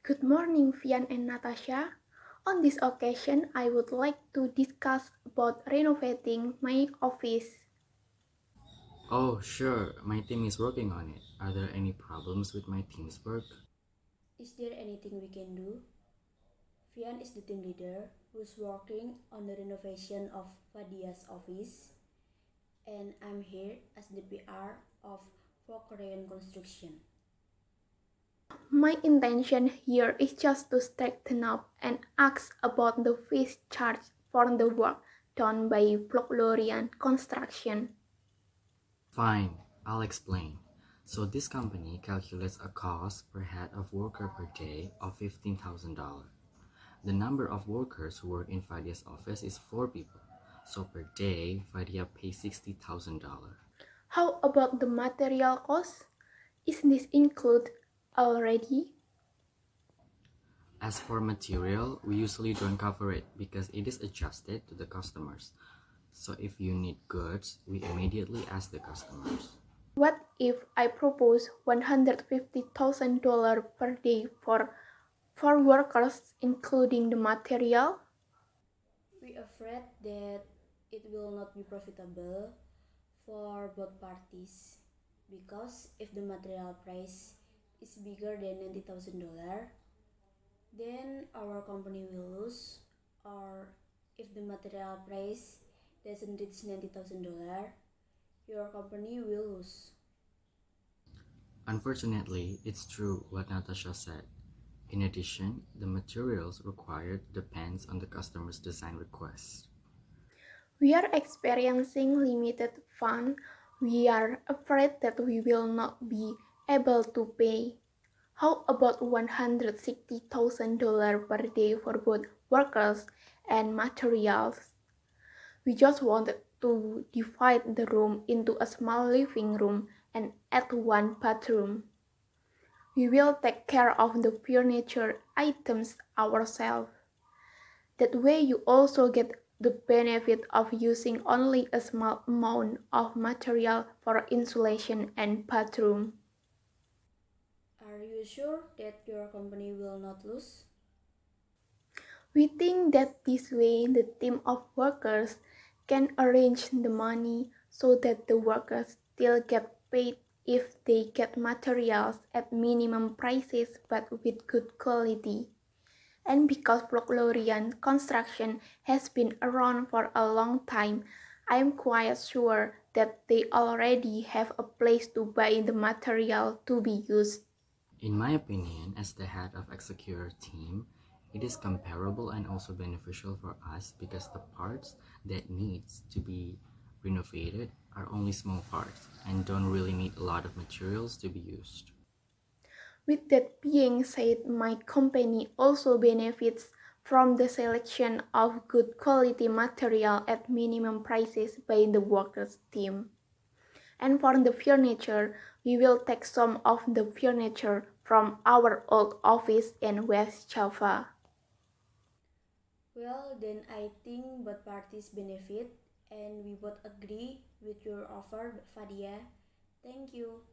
Good morning, Fiyan and Natasha. On this occasion, I would like to discuss about renovating my office. Oh, sure, my team is working on it. Are there any problems with my team's work? Is there anything we can do? Fiyan is the team leader who's working on the renovation of Fadia's office, and I'm here as the PR of Folklorian Construction. My intention here is just to straighten up and ask about the fees charged for the work done by Folklorian Construction. Fine, I'll explain. So this company calculates a cost per head of worker per day of $15,000. The number of workers who work in Fadia's office is 4 people. So per day, Fadia pays $60,000. How about the material cost? Is this included already? As for material, we usually don't cover it because it is adjusted to the customers. So if you need goods, we immediately ask the customers. What if I propose $150,000 per day for workers, including the material? We're afraid that it will not be profitable for both parties because if the material price is bigger than $90,000, then our company will lose, or if the material price doesn't reach $90,000, your company will lose. Unfortunately, it's true what Natasha said. In addition, the materials required depends on the customer's design request. We are experiencing limited funds. We are afraid that we will not be able to pay. How about $160,000 per day for both workers and materials? We just wanted to divide the room into a small living room and add one bathroom. We will take care of the furniture items ourselves. That way you also get the benefit of using only a small amount of material for insulation and bathroom. Are you sure that your company will not lose? We think that this way the team of workers can arrange the money so that the workers still get paid if they get materials at minimum prices but with good quality. And because Folklorian construction has been around for a long time, I am quite sure that they already have a place to buy the material to be used. In my opinion, as the head of executor team, it is comparable and also beneficial for us because the parts that needs to be renovated are only small parts and don't really need a lot of materials to be used. With that being said, my company also benefits from the selection of good quality material at minimum prices by the workers team. And for the furniture, we will take some of the furniture from our old office in West Java. Well, then I think both parties benefit and we both agree with your offer, Fadia. Thank you.